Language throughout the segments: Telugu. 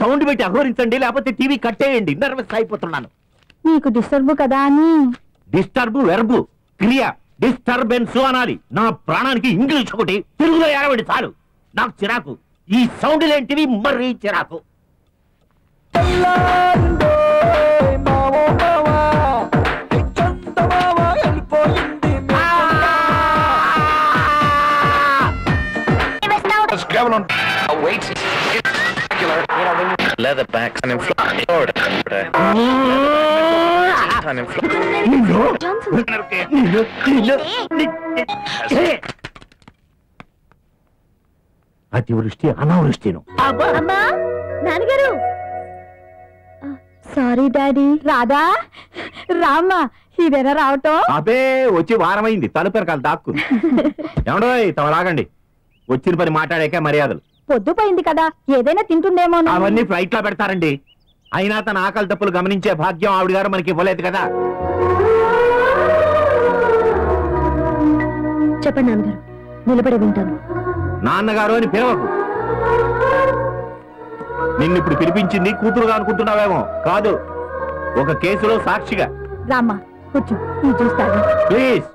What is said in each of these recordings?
సౌండ్ పెట్టి అఘోరించండి, లేకపోతే టీవీ కట్టేయండి. నర్వస్ అయిపోతున్నాను. నీకు డిస్టర్బ్ కదా అని. డిస్టర్బ్ వెర్బు క్రియ, డిస్టర్బెన్స్ అనాలి. నా ప్రాణానికి ఇంగ్లీష్ ఒకటి, తెలుగులో ఏడవండి చాలు. నాకు చిరాకు, ఈ సౌండ్ లేంటివి మరీ చిరాకు. Leather backs and in Florida. అతివృష్టి అనావృష్టిను. అమ్మా నాన్నగారు. Sorry daddy. రాదా రామ్మా, ఇదేనా రావటం? అబే వచ్చి వారమైంది, తలుపెరకాలి దాక్కు. ఏమండో తమలాగండి, వచ్చిన పని మాట్లాడాక మర్యాదలు. పొద్దుపోయింది కదా, ఏదైనా తింటుందేమో. అవన్నీ ఫ్లైట్ లో పెడతారండి. అయినా తన ఆకలి తప్పులు గమనించే భాగ్యం ఆవిడ గారు మనకి ఇవ్వలేదు కదా. చెప్పండి నాన్నగారు, నిలబడి వింటాను. నాన్నగారు అని పిలవకు. నిన్నిప్పుడు పిలిపించింది కూతురుగా అనుకుంటున్నావేమో. కాదు, ఒక కేసులో సాక్షిగా. రామ్మా కూర్చో, నీ చూస్తాను. ప్లీజ్,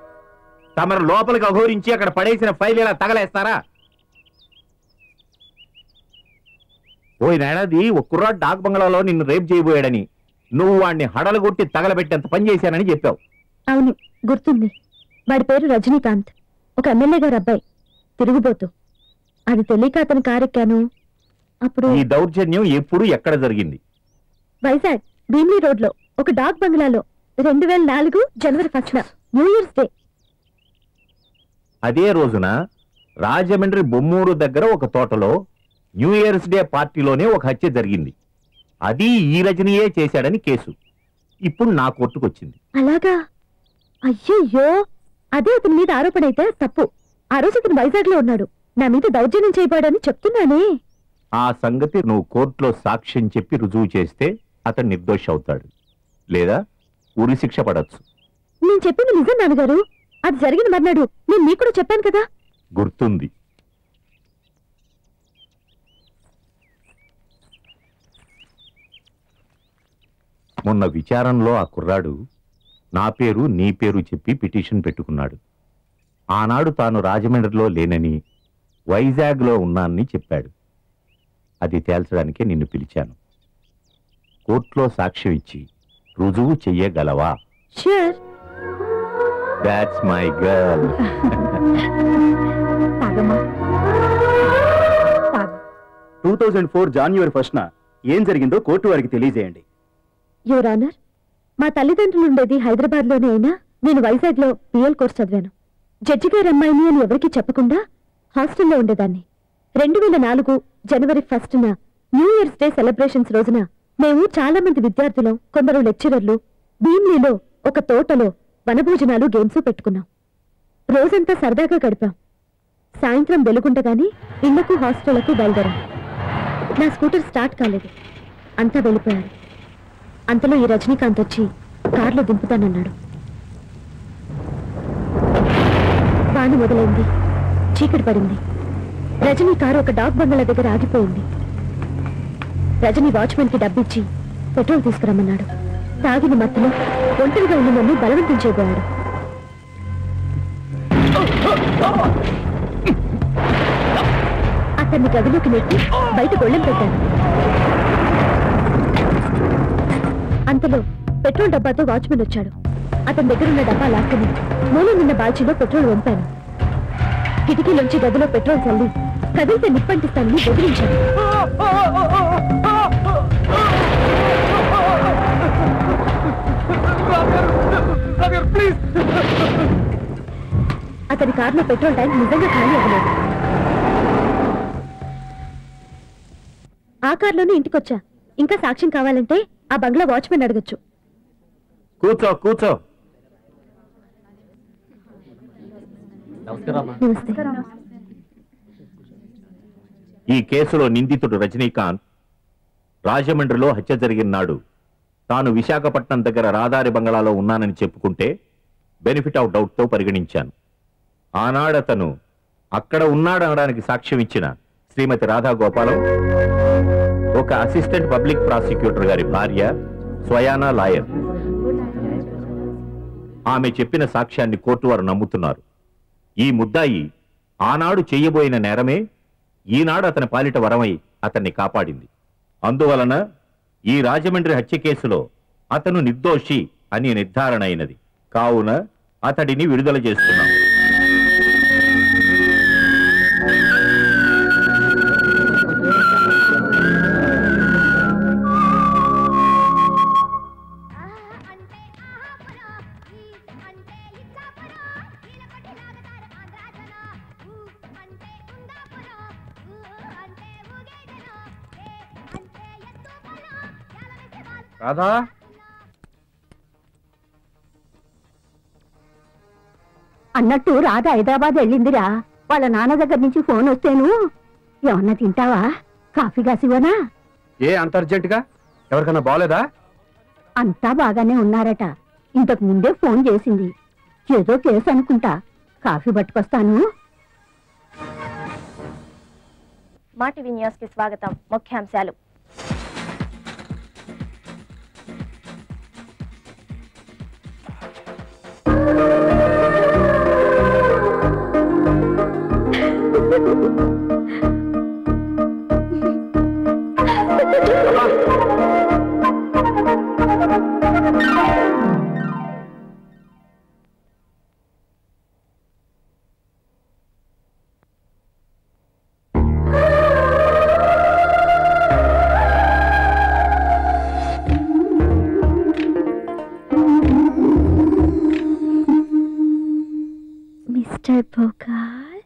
తమరు లోపలికి అఘోరించి అక్కడ పడేసిన ఫైల్ ఇలా తగలేస్తారా? పోయినేడాది ఒక కుర్రాడు డాక్ బంగ్లాలో నిన్ను రేప్ చేయబోయాడని, నువ్వు వాడిని హడలగొట్టి తగలబెట్టేంత పని చేశానని చెప్పావు. అవును, గుర్తుంది. వాడి పేరు రజనీకాంత్, ఒక ఎమ్మెల్యే గారు అబ్బాయి, తిరుగుబోతు. అది తెలియక అతని కారెక్కాను. అప్పుడు ఈ దౌర్జన్యం ఎప్పుడు ఎక్కడ జరిగింది? వైజాగ్ భీమ్లీ రోడ్ లో ఒక డాక్ బంగ్లాలో 2004 జనవరి 1న, న్యూ ఇయర్స్ డే. అదే రోజున రాజమండ్రి బొమ్మూరు దగ్గర ఒక తోటలో న్యూ ఇయర్స్ డే పార్టీలోనే ఒక హత్య జరిగింది. అది ఈ రజనీయే చేశాడని కేసు ఇప్పుడు నా కోర్టుకొచ్చింది. అలాగా? అయ్యయ్యో, అదే అతని మీద ఆరోపణ అయితే తప్పు. ఆ రోజు అతను వైజాగ్ లో ఉన్నాడు, నా మీద దౌర్జన్యం చేయబోడని చెప్తున్నానే. ఆ సంగతి నువ్వు కోర్టులో సాక్ష్యం చెప్పి రుజువు చేస్తే అతను నిర్దోషి అవుతాడు, లేదా ఉరి శిక్ష పడచ్చు. నేను చెప్పింది నిజం నాన్నగారు. అది జరిగిన మర్నాడు నేను మీకు కూడా చెప్పాను కదా. గుర్తుంది. మొన్న విచారణలో ఆ కుర్రాడు నా పేరు నీ పేరు చెప్పి పిటిషన్ పెట్టుకున్నాడు. ఆనాడు తాను రాజమండ్రిలో లేనని, వైజాగ్లో ఉన్నానని చెప్పాడు. అది తేల్చడానికే నిన్ను పిలిచాను. కోర్టులో సాక్ష్యం ఇచ్చి రుజువు చెయ్యగలవా? Sure. That's my girl. 2004 జనవరి 1న ఏం జరిగిందో కోర్టు వారికి తెలియజేయండి. యువర్ ఆనర్, మా తల్లిదండ్రులు ఉండేది హైదరాబాద్ లోనే అయినా నేను వైజాగ్ లో పిఎల్ కోర్స్ చదివాను. జడ్జి గారి అమ్మాయిని అని ఎవరికీ చెప్పకుండా హాస్టల్లో ఉండేదాన్ని. 2004 జనవరి 1న న్యూ ఇయర్స్ డే సెలబ్రేషన్స్ రోజున మేము చాలా మంది విద్యార్థులు, కొందరు లెక్చరర్లు భీమ్లీలో ఒక తోటలో వనభోజనాలు, గేమ్స్ పెట్టుకున్నాం. రోజంతా సరదాగా గడిపాం. సాయంత్రం వెలుగుండగానే ఇళ్లకు, హాస్టళ్లకు బయలుదేరాం. నా స్కూటర్ స్టార్ట్ కాలేదు, అంతా వెళ్ళిపోయారు. అంతలో ఈ రజనీకాంత్ వచ్చి కారులో దింపుతానన్నాడు. వాన మొదలైంది, చీకటి పడింది. రజనీ కారు ఒక డాక్ బంగ్లా దగ్గర ఆగిపోయింది. రజనీ వాచ్మెన్ కి డబ్బిచ్చి పెట్రోల్ తీసుకురమ్మన్నాడు. తాగిన మత్తులో ఒంటరిగా ఉన్న నన్ను బలవంతం చేయబోయాడు. అతన్ని గదిలోకి నెట్టి బయట గొళ్ళెం పెట్టాను. అంతలో పెట్రోల్ డబ్బాతో వాచ్మెన్ వచ్చాడు. అతని దగ్గరున్న డబ్బా లాక్కుని మూలం నిన్న బాల్చీలో పెట్రోల్ వంపాను. కిటికీలోంచి గదిలో పెట్రోల్ చల్లి కదిలితే నిప్పంటిస్తానని బెదిరించాను. అతని కారులో పెట్రోల్ ట్యాంక్ నిజంగా ఖాళీ అవ్వలేదు. ఆ కారులోనే ఇంటికొచ్చా. ఇంకా సాక్ష్యం కావాలంటే ఆ బంగ్లా వాచ్మెన్ అడగచ్చు. కూర్చో కూర్చో. నమస్తే. ఈ కేసులో నిందితుడు రజనీకాంత్ రాజమండ్రిలో హత్య జరిగిన నాడు తాను విశాఖపట్నం దగ్గర రాదారి బంగ్లాలో ఉన్నానని చెప్పుకుంటే బెనిఫిట్ ఆఫ్ డౌట్ తో పరిగణించాను. ఆనాడతను అక్కడ ఉన్నాడనడానికి సాక్ష్యం ఇచ్చిన శ్రీమతి రాధా గోపాలం ఒక అసిస్టెంట్ పబ్లిక్ ప్రాసిక్యూటర్ గారి భార్య స్వయానా లాయర్. ఆమె చెప్పిన సాక్ష్యాన్ని కోర్టు వారు నమ్ముతున్నారు. ఈ ముద్దాయి ఆనాడు చెయ్యబోయిన నేరమే ఈనాడు అతని పాలిట వరమై అతన్ని కాపాడింది. అందువలన ఈ రాజమండ్రి హత్య కేసులో అతను నిర్దోషి అని నిర్ధారణ అయినది. కావున అతడిని విడుదల చేస్తున్నాం. రాధా, అన్నట్టు రాధ హైదరాబాద్ వెళ్ళిందిరా. వాళ్ళ నాన్న దగ్గర నుంచి ఫోన్ వస్తేను ఏమన్నా తింటావా? కాఫీ కాసివనా? ఏ అంత అర్జెంటుగా? ఎవరికన్నా బాగోలేదా? అంతా బాగానే ఉన్నారట. ఇంతకు ముందే ఫోన్ చేసింది. ఏదో కేసు అనుకుంటా. కాఫీ పట్టుకొస్తాను. మా టీవీ న్యూస్ కి స్వాగతం. ముఖ్యాంశాలు. మిస్టర్ భోకాల్,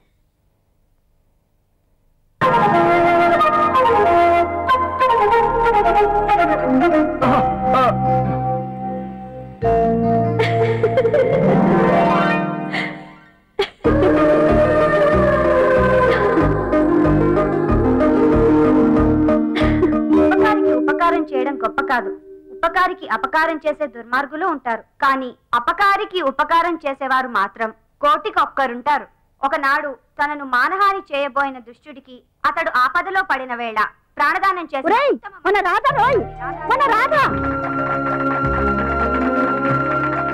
ఉపకారం చేయడం గొప్ప కాదు. ఉపకారికి అపకారం చేసే దుర్మార్గులు ఉంటారు. కానీ అపకారికి ఉపకారం చేసేవారు మాత్రం కోటికి ఒక్కరుంటారు. ఒకనాడు తనను మానహాని చేయబోయిన దుష్టుడికి అతడు ఆపదలో పడిన వేళ ప్రాణదానం చేసి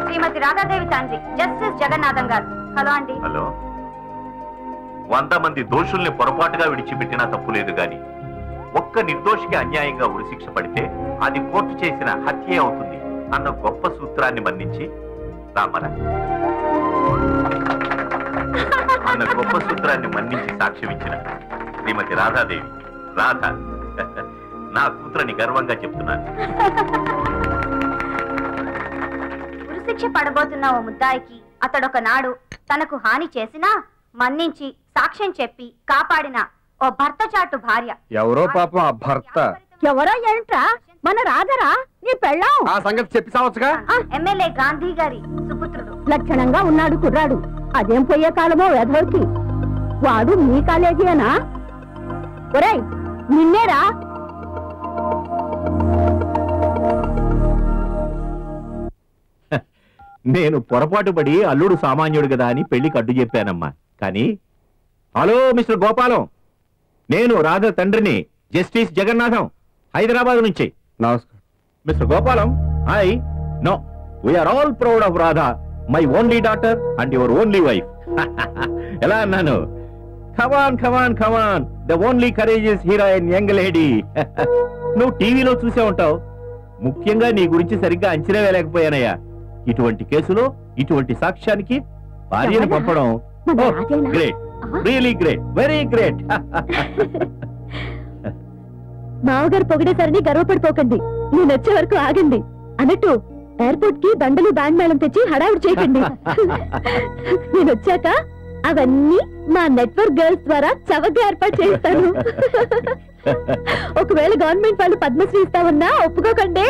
శ్రీమతి రాధాదేవి తండ్రి జస్టిస్ జగన్నాథం గారు. హలో అండి. హలో. 100 మంది దోషుల్ని పొరపాటుగా విడిచిపెట్టినా తప్పులేదు గాని ఒక్క నిర్దోషికి అన్యాయంగా ఉరిశిక్ష పడితే అది కోర్టు చేసిన హత్యే అవుతుంది అన్న గొప్ప సూత్రాన్ని మన్నించి రామరా అన్న గొప్ప సూత్రాన్ని మన్నించి సాక్ష్యం ఇచ్చిన శ్రీమతి రాధాదేవి, రాధ నా కూతురని గర్వంగా చెప్తున్నాను. ఉరిశిక్ష పడబోతున్న ఓ ముద్దాయికి అతడొక నాడు తనకు హాని చేసినా మన్నించి సాక్ష్యం చెప్పి కాపాడిన ఓ భర్త చాటు భార్య. ఎవరో పాపం ఆ భర్త. ఎవరో ఏంట్రా? మన రాధరా, నీ పెళ్ళాం. ఆ సంగతి చెప్పి సావచ్చుగా. ఎమ్మెల్యే గాంధీ గారి సుపుత్రుడు. లక్షణంగా ఉన్నాడు కుర్రాడు. అదేం పోయే కాలమో వెధవకి. వాడు మీ కాలేజీనా? ఒరేయ్, నిన్నేరా? నేను పొరపాటు పడి అల్లుడు సామాన్యుడు కదా అని పెళ్లికి అడ్డు చెప్పానమ్మా. కానీ హలో మిస్టర్ గోపాలం, నేను రాధ తండ్రిని, జస్టిస్ జగన్నాథం, హైదరాబాద్ నుంచి. నమస్కారం mister Gopalam. Hi. No, we are all proud of Radha, my only daughter and your only wife. ఎలా అన్నాను? Come on come on come on, the only courageous heroine young lady. నువ్వు టీవీలో చూసే ఉంటావు. ముఖ్యంగా నీ గురించి సరిగ్గా అంచనా వేయలేకపోయానయ్యా. ఇటువంటి కేసులో ఇటువంటి సాక్ష్యానికి భార్యను పంపడం great, really great, very great. మావగారు పొగిడేసరిని గర్వపడిపోకండి. నేను వచ్చే వరకు ఆగండి. అన్నట్టు ఎయిర్పోర్ట్ కి దండలు బ్యాండ్ మేళం తెచ్చి హడావుడి చేయకండి. నేను వచ్చాక అవన్నీ మా నెట్వర్క్ గర్ల్స్ ద్వారా చవకగా ఏర్పాటు చేస్తాను. ఒకవేళ గవర్నమెంట్ వాళ్ళు పద్మశ్రీ ఇస్తామన్నా ఒప్పుకోకండి.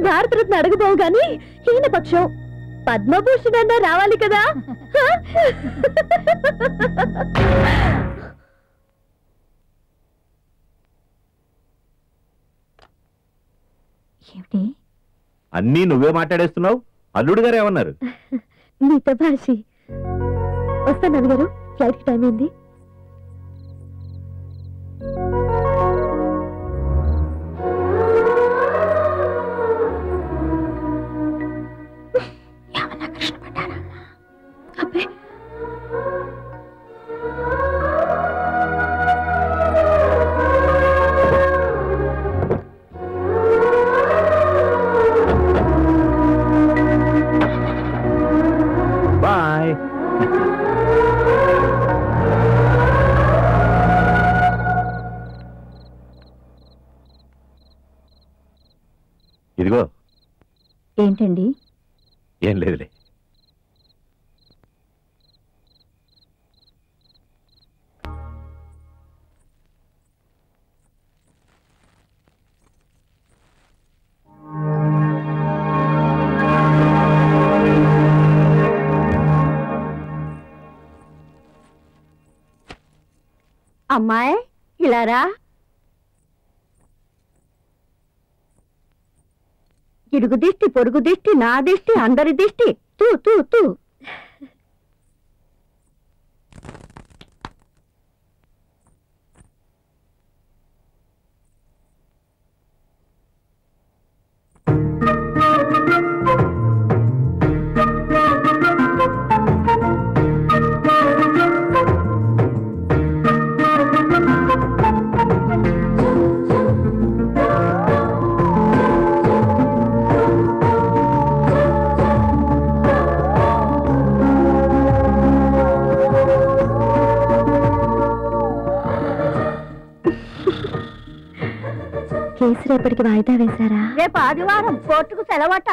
భారతరత్న అడగబోవు గాని హీన పక్షం పద్మభూషణ్ అన్నా రావాలి కదా. ఏమిటి అన్నీ నువ్వే మాట్లాడేస్తున్నావు? అల్లుడు గారు ఏమన్నారు? నీతో భాషి. వస్తాను గారు, ఫ్లైట్ కి టైం అయింది. ఇదిగో. ఏంటండి? ఏం లేదులే. అమ్మాయి ఇలారా. ఇరుగు దిష్టి, పొరుగు దిష్టి, నా దిష్టి, అందరి దిష్టి. తూ తూ తూ. కేసు రేపటికి వాయిదా వేశారా? రేపు ఆదివారం కోర్టుకు సెలవట.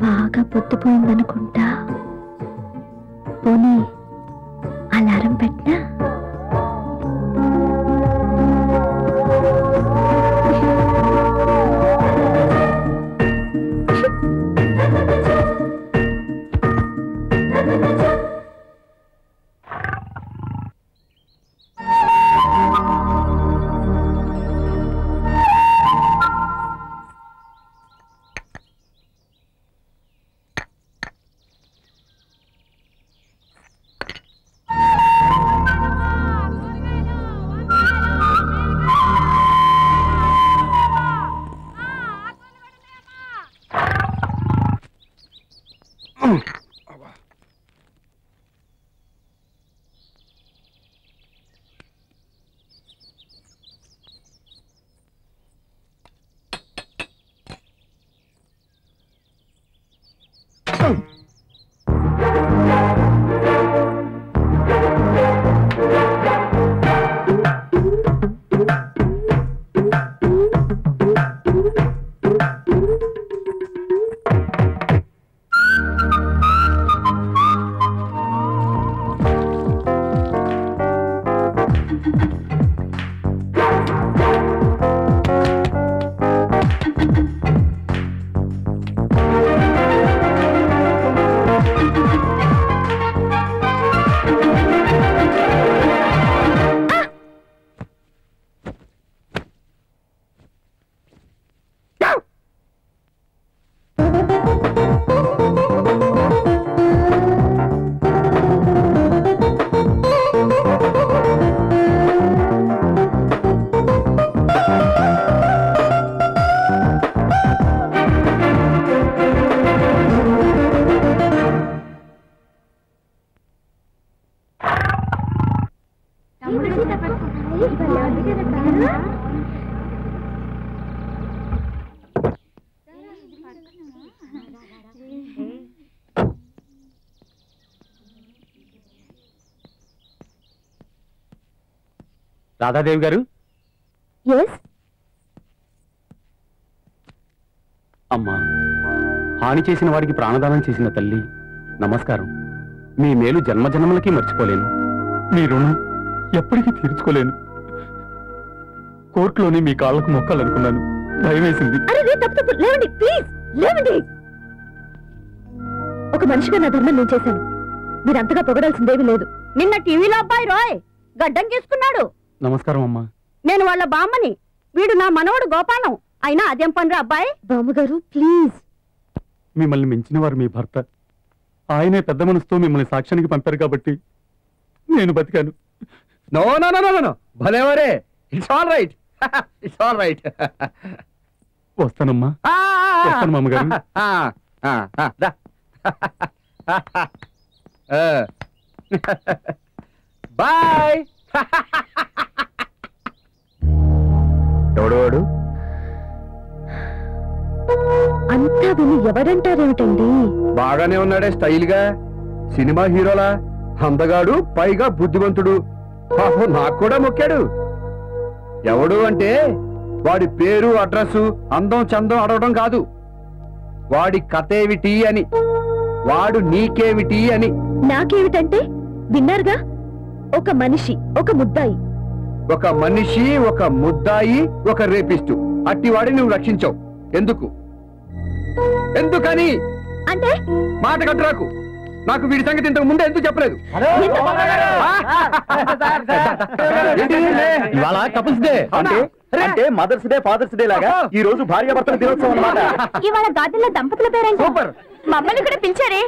బాగా పొద్దుపోయిందనుకుంటా. పోనీ అలారం పెట్టినా? రాధాదేవి గారు. అమ్మా, హాని చేసిన వాడికి ప్రాణదానం చేసిన తల్లి, నమస్కారం. మీ మేలు జన్మజన్మలకి మర్చిపోలేను. మీ రుణం ఎప్పటికీ తీర్చుకోలేను. కోర్టులోనే మీ కాళ్లకు మొక్కాలనుకున్నాను, భయం వేసింది. ఒక మనిషిగా నా ధర్మం నేను చేశాను. మీరంతగా పొగడాల్సిందేమీ లేదు. నిన్న టీవీలో అబ్బాయి రాయ్ గడ్డం చేసుకున్నాడు. నమస్కారం అమ్మా. నేను వాళ్ళ బామ్మని, వీడు నా మనవడు గోపాలం. అయినా అదేం పనిరా అబ్బాయి? బామ్మగారు ప్లీజ్. మిమ్మల్ని మించిన వారు మీ భర్త. ఆయనే పెద్ద మనసుతో మిమ్మల్ని సాక్ష్యానికి పంపారు కాబట్టి నేను బతికాను. No no no no no, భలేవరే. It's all right, it's all right. వస్తానమ్మా. వస్తాను మామగారు. బాయ్. ఎవడు వాడు? అంతా విని ఎవరంటారేమిటండి? బాగానే ఉన్నాడే స్టైల్ గా, సినిమా హీరోలా, అందగాడు, పైగా బుద్ధివంతుడు. పాపం నాకు కూడా మొక్కాడు. ఎవడు అంటే వాడి పేరు అడ్రస్ అందం చందం అడగడం కాదు, వాడి కథేమిటి అని, వాడు నీకేమిటి అని. నాకేమిటంటే విన్నారుగా, ఒక మనిషి ఒక ముద్దాయి. ఒక మనిషి, ఒక ముద్దాయి, ఒక రేపిస్టు. అట్టివాడిని నువ్వు రక్షించావు. ఎందుకు? ఎందుకని? అంటే మాట కట్టురాకు. నాకు వీడి సంగతి ఇంతకు ముందే ఎందుకు చెప్పలేదు? ఇవాళ కపుల్స్ డే అంటే మదర్స్ డే, ఫాదర్స్ డే లాగా ఈ రోజు భార్యాభర్తల దినోత్సవం అన్నమాట. ఇవాళ గార్డెన్లో దంపతుల పేరేంటి? సూపర్. మమ్మల్ని కూడా పిలిచారే.